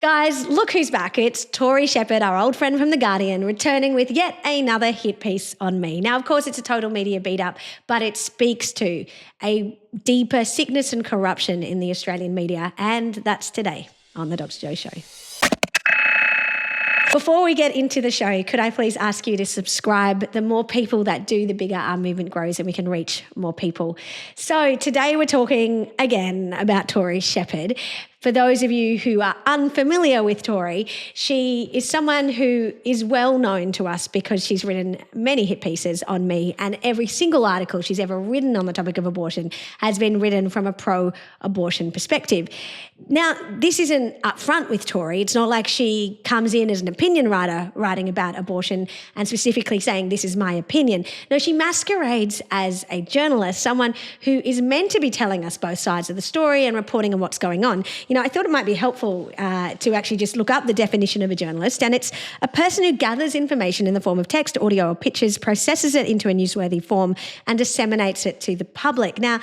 Guys, look who's back. It's Tory Shepherd, our old friend from The Guardian, returning with yet another hit piece on me. Now, of course, it's a total media beat up, but it speaks to a deeper sickness and corruption in the Australian media, and that's today on The Dr. Joe Show. Before we get into the show, could I please ask you to subscribe? The more people that do, the bigger our movement grows and we can reach more people. So today we're talking again about Tory Shepherd. For those of you who are unfamiliar with Tory, she is someone who is well known to us because she's written many hit pieces on me, and every single article she's ever written on the topic of abortion has been written from a pro-abortion perspective. Now, this isn't upfront with Tory. It's not like she comes in as an opinion writer writing about abortion and specifically saying, this is my opinion. No, she masquerades as a journalist, someone who is meant to be telling us both sides of the story and reporting on what's going on. You know, I thought it might be helpful to actually just look up the definition of a journalist, and it's a person who gathers information in the form of text, audio or pictures, processes it into a newsworthy form and disseminates it to the public. Now,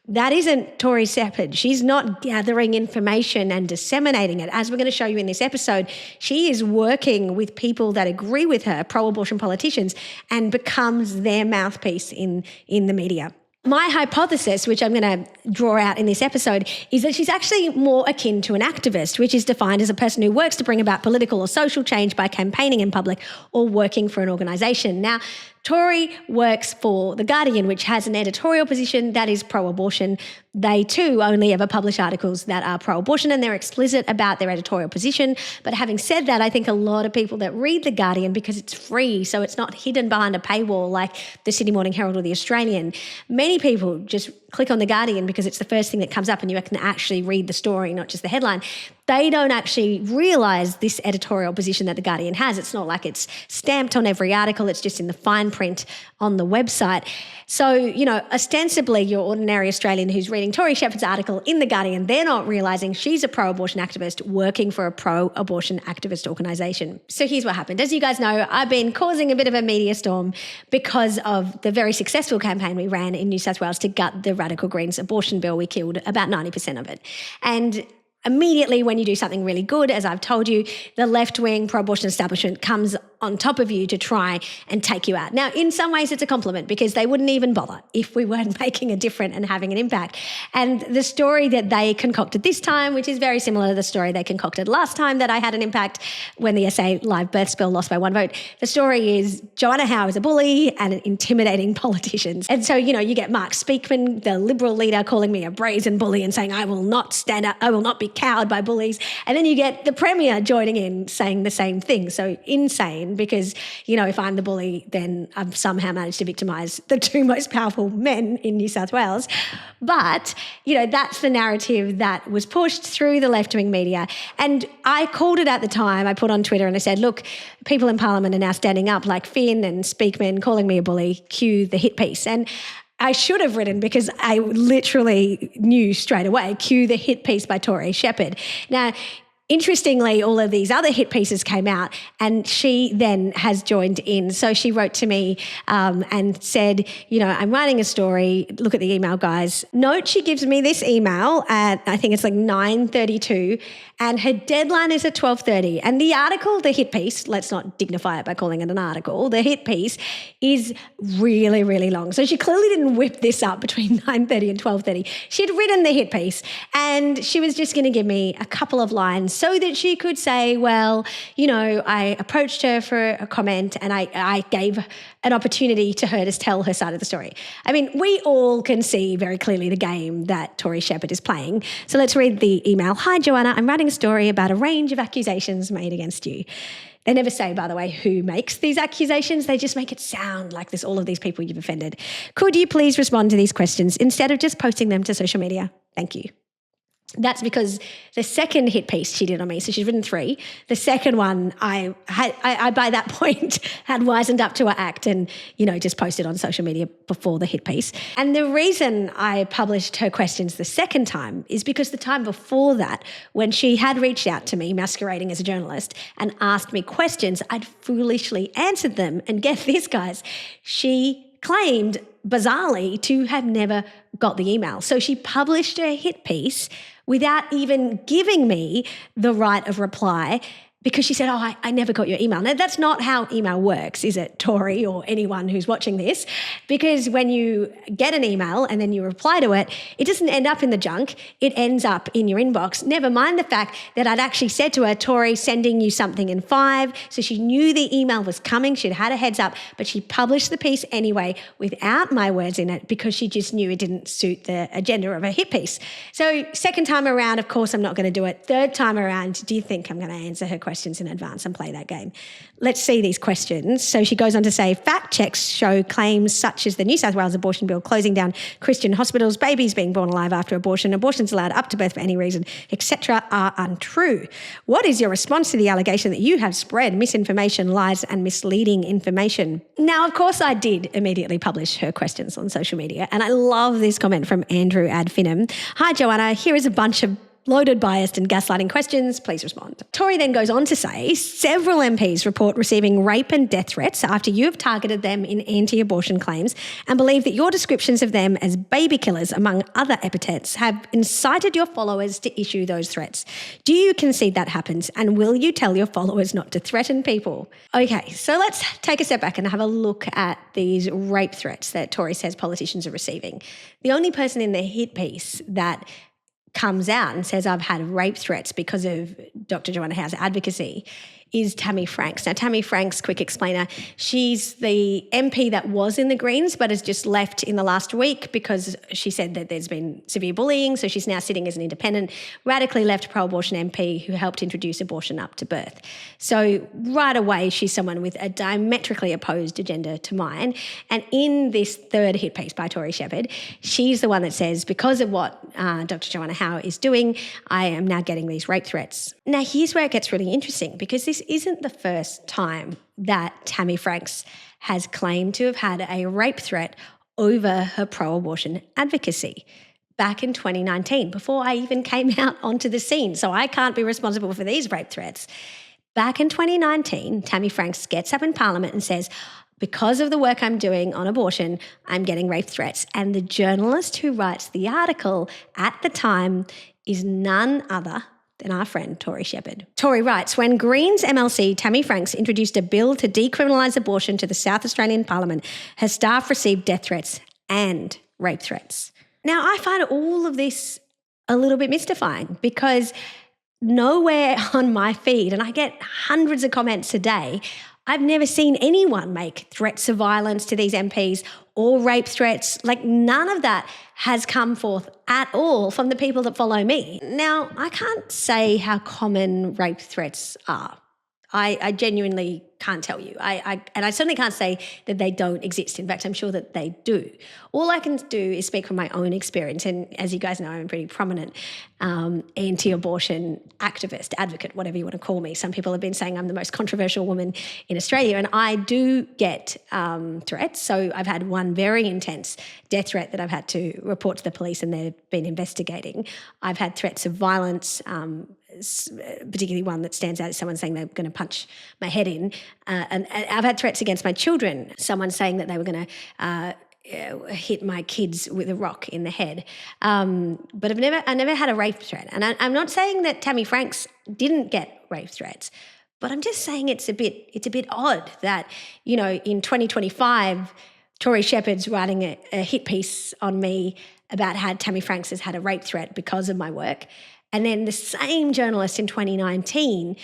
that isn't Tory Shepherd. She's not gathering information and disseminating it. As we're going to show you in this episode, she is working with people that agree with her, pro-abortion politicians, and becomes their mouthpiece in the media. My hypothesis, which I'm going to draw out in this episode, is that she's actually more akin to an activist, which is defined as a person who works to bring about political or social change by campaigning in public or working for an organisation. Now, Tory works for The Guardian, which has an editorial position that is pro-abortion. They too only ever publish articles that are pro-abortion, and they're explicit about their editorial position. But having said that, I think a lot of people that read The Guardian, because it's free, so it's not hidden behind a paywall like the Sydney Morning Herald or The Australian, many people just click on The Guardian because it's the first thing that comes up and you can actually read the story, not just the headline. They don't actually realise this editorial position that The Guardian has. It's not like it's stamped on every article, it's just in the fine print on the website. So, you know, ostensibly your ordinary Australian who's reading Tory Shepherd's article in The Guardian, they're not realising she's a pro-abortion activist working for a pro-abortion activist organisation. So here's what happened. As you guys know, I've been causing a bit of a media storm because of the very successful campaign we ran in New South Wales to gut the Radical Greens abortion bill. We killed about 90% of it. And immediately when you do something really good, as I've told you, the left-wing pro-abortion establishment comes on top of you to try and take you out. Now, in some ways it's a compliment because they wouldn't even bother if we weren't making a difference and having an impact. And the story that they concocted this time, which is very similar to the story they concocted last time that I had an impact when the SA Live Births Bill lost by 1 vote, the story is Joanna Howe is a bully and intimidating politicians. And so, you know, you get Mark Speakman, the Liberal leader, calling me a brazen bully and saying, I will not stand up, I will not be cowed by bullies. And then you get the Premier joining in saying the same thing. So insane, because, you know, if I'm the bully, then I've somehow managed to victimise the two most powerful men in New South Wales. But, you know, that's the narrative that was pushed through the left-wing media. And I called it at the time. I put on Twitter and I said, look, people in Parliament are now standing up like Finn and Speakman calling me a bully, cue the hit piece. And I should have written, because I literally knew straight away, cue the hit piece by Tory Shepherd. Now, interestingly, all of these other hit pieces came out and she then has joined in. So she wrote to me and said, you know, I'm writing a story. Look at the email, guys. Note, she gives me this email at, I think it's like 9:32, and her deadline is at 12:30. And the article, the hit piece, let's not dignify it by calling it an article, the hit piece is really, really long. So she clearly didn't whip this up between 9:30 and 12:30. She'd written the hit piece and she was just going to give me a couple of lines so that she could say, well, you know, I approached her for a comment and I gave an opportunity to her to tell her side of the story. I mean, we all can see very clearly the game that Tory Shepherd is playing. So let's read the email. Hi, Joanna. I'm writing a story about a range of accusations made against you. They never say, by the way, who makes these accusations. They just make it sound like there's all of these people you've offended. Could you please respond to these questions instead of just posting them to social media? Thank you. That's because the second hit piece she did on me, so she's written 3. The second one, I by that point had wisened up to her act and, you know, just posted on social media before the hit piece. And the reason I published her questions the second time is because the time before that, when she had reached out to me masquerading as a journalist and asked me questions, I'd foolishly answered them. And get this, guys, she claimed, bizarrely, to have never got the email. So she published a hit piece without even giving me the right of reply, because she said, I never got your email. Now, that's not how email works, is it, Tory, or anyone who's watching this? Because when you get an email and then you reply to it, it doesn't end up in the junk. It ends up in your inbox. Never mind the fact that I'd actually said to her, Tory, sending you something in 5. So she knew the email was coming. She'd had a heads up, but she published the piece anyway without my words in it, because she just knew it didn't suit the agenda of a hit piece. So second time around, of course, I'm not going to do it. Third time around, do you think I'm going to answer her questions in advance and play that game? Let's see these questions. So she goes on to say, fact checks show claims such as the New South Wales abortion bill closing down Christian hospitals, babies being born alive after abortion, abortions allowed up to birth for any reason, etc., are untrue. What is your response to the allegation that you have spread misinformation, lies, and misleading information? Now, of course, I did immediately publish her questions on social media, and I love this comment from Andrew Adfinham. Hi, Joanna. Here is a bunch of loaded, biased and gaslighting questions. Please respond. Tory then goes on to say, several MPs report receiving rape and death threats after you have targeted them in anti-abortion claims and believe that your descriptions of them as baby killers, among other epithets, have incited your followers to issue those threats. Do you concede that happens, and will you tell your followers not to threaten people? Okay, so let's take a step back and have a look at these rape threats that Tory says politicians are receiving. The only person in the hit piece that comes out and says I've had rape threats because of Dr. Joanna Howe's advocacy is Tammy Franks. Now, Tammy Franks, quick explainer, she's the MP that was in the Greens but has just left in the last week because she said that there's been severe bullying, so she's now sitting as an independent, radically left pro-abortion MP who helped introduce abortion up to birth. So right away, she's someone with a diametrically opposed agenda to mine. And in this third hit piece by Tory Shepherd, she's the one that says, because of what Dr. Joanna Howe is doing, I am now getting these rape threats. Now, here's where it gets really interesting, because this isn't the first time that Tammy Franks has claimed to have had a rape threat over her pro-abortion advocacy back in 2019, before I even came out onto the scene. So I can't be responsible for these rape threats. Back in 2019, Tammy Franks gets up in Parliament and says, because of the work I'm doing on abortion, I'm getting rape threats. And the journalist who writes the article at the time is none other than our friend Tory Shepherd. Tory writes, when Greens MLC Tammy Franks introduced a bill to decriminalise abortion to the South Australian Parliament, her staff received death threats and rape threats. Now, I find all of this a little bit mystifying, because nowhere on my feed, and I get hundreds of comments a day, I've never seen anyone make threats of violence to these MPs or rape threats. Like, none of that has come forth at all from the people that follow me. Now, I can't say how common rape threats are. I genuinely can't tell you. And I certainly can't say that they don't exist. In fact, I'm sure that they do. All I can do is speak from my own experience. And as you guys know, I'm a pretty prominent anti-abortion activist, advocate, whatever you want to call me. Some people have been saying I'm the most controversial woman in Australia, and I do get threats. So I've had one very intense death threat that I've had to report to the police, and they've been investigating. I've had threats of violence, particularly one that stands out is someone saying they're going to punch my head in. And I've had threats against my children, someone saying that they were going to hit my kids with a rock in the head. But I never had a rape threat. And I'm not saying that Tammy Franks didn't get rape threats, but I'm just saying it's a bit odd that, you know, in 2025, Tory Shepherd's writing a hit piece on me about how Tammy Franks has had a rape threat because of my work. And then the same journalist in 2019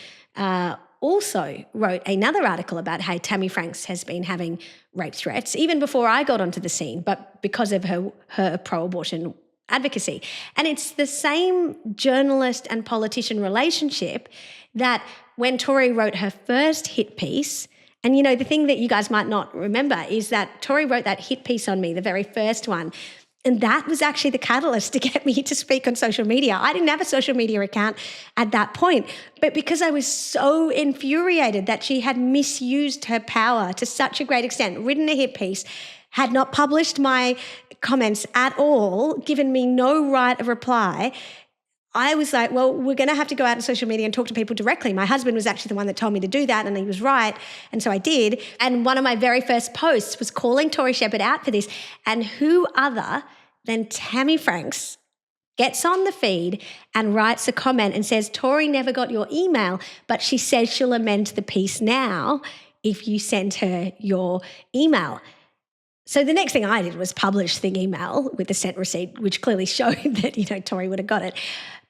also wrote another article about how Tammy Franks has been having rape threats, even before I got onto the scene, but because of her pro-abortion advocacy. And it's the same journalist and politician relationship that when Tory wrote her first hit piece, and, you know, the thing that you guys might not remember is that Tory wrote that hit piece on me, the very first one, and that was actually the catalyst to get me to speak on social media. I didn't have a social media account at that point, but because I was so infuriated that she had misused her power to such a great extent, written a hit piece, had not published my comments at all, given me no right of reply, I was like, well, we're going to have to go out on social media and talk to people directly. My husband was actually the one that told me to do that, and he was right. And so I did. And one of my very first posts was calling Tory Shepherd out for this. And who other than Tammy Franks gets on the feed and writes a comment and says, Tory never got your email, but she says she'll amend the piece now if you send her your email. So the next thing I did was publish the email with the sent receipt, which clearly showed that, Tory would have got it.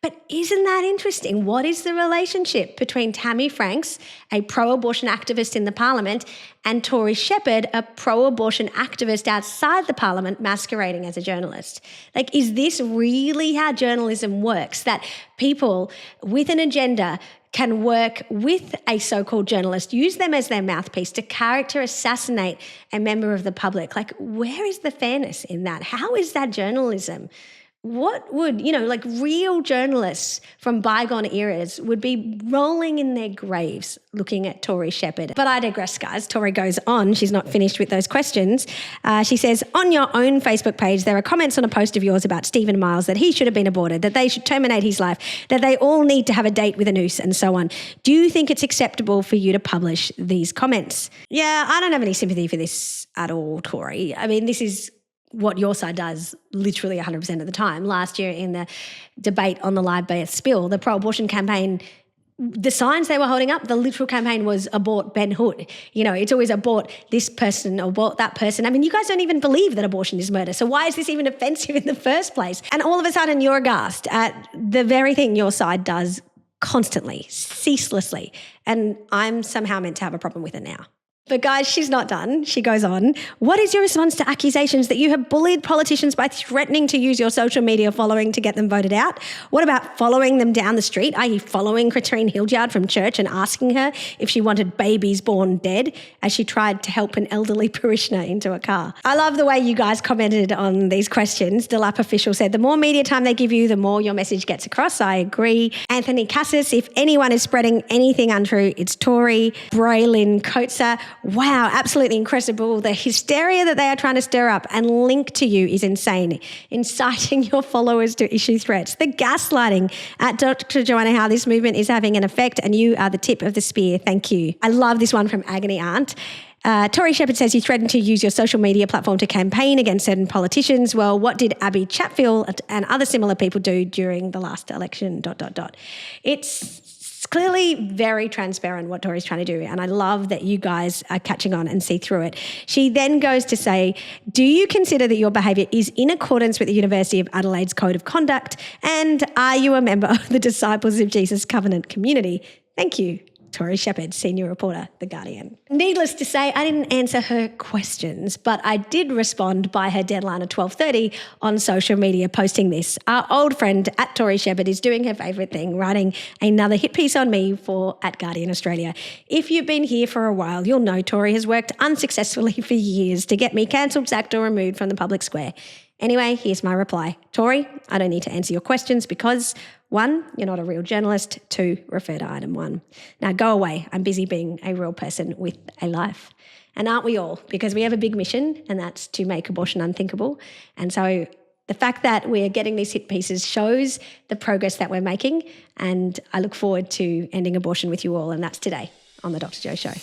But isn't that interesting? What is the relationship between Tammy Franks, a pro-abortion activist in the parliament, and Tory Shepherd, a pro-abortion activist outside the parliament masquerading as a journalist? Like, is this really how journalism works? That people with an agenda can work with a so-called journalist, use them as their mouthpiece to character assassinate a member of the public? Like, where is the fairness in that? How is that journalism? What would, real journalists from bygone eras would be rolling in their graves looking at Tory Shepherd. But I digress, guys. Tory goes on. She's not finished with those questions. She says, on your own Facebook page, there are comments on a post of yours about Stephen Miles, that he should have been aborted, that they should terminate his life, that they all need to have a date with a noose and so on. Do you think it's acceptable for you to publish these comments? Yeah, I don't have any sympathy for this at all, Tory. I mean, this is what your side does literally 100% of the time. Last year in the debate on the live birth spill, the pro-abortion campaign, the signs they were holding up, the literal campaign was abort Ben Hood. It's always abort this person, abort that person. I mean, you guys don't even believe that abortion is murder. So why is this even offensive in the first place? And all of a sudden you're aghast at the very thing your side does constantly, ceaselessly. And I'm somehow meant to have a problem with it now. But guys, she's not done. She goes on. What is your response to accusations that you have bullied politicians by threatening to use your social media following to get them voted out? What about following them down the street, i.e. following Katrine Hildyard from church and asking her if she wanted babies born dead as she tried to help an elderly parishioner into a car? I love the way you guys commented on these questions. Delap official said, the more media time they give you, the more your message gets across. I agree. Anthony Cassis, if anyone is spreading anything untrue, it's Tory. Braylin Coatser, wow, absolutely incredible. The hysteria that they are trying to stir up and link to you is insane. Inciting your followers to issue threats. The gaslighting at Dr. Joanna Howe, this movement is having an effect and you are the tip of the spear. Thank you. I love this one from Agony Aunt. Tory Shepherd says you threatened to use your social media platform to campaign against certain politicians. Well, what did Abby Chatfield and other similar people do during the last election, ... It's clearly very transparent what Tory's trying to do, and I love that you guys are catching on and see through it. She then goes to say, do you consider that your behaviour is in accordance with the University of Adelaide's Code of Conduct, and are you a member of the Disciples of Jesus Covenant community? Thank you. Tory Shepherd, senior reporter, The Guardian. Needless to say, I didn't answer her questions, but I did respond by her deadline at 12:30 on social media, posting this. Our old friend at Tory Shepherd is doing her favourite thing, writing another hit piece on me for at Guardian Australia. If you've been here for a while, you'll know Tory has worked unsuccessfully for years to get me cancelled, sacked or removed from the public square. Anyway, here's my reply. Tory, I don't need to answer your questions because 1, you're not a real journalist. 2, refer to item 1. Now go away. I'm busy being a real person with a life. And aren't we all? Because we have a big mission, and that's to make abortion unthinkable. And so the fact that we're getting these hit pieces shows the progress that we're making. And I look forward to ending abortion with you all. And that's today on The Dr. Jo Show.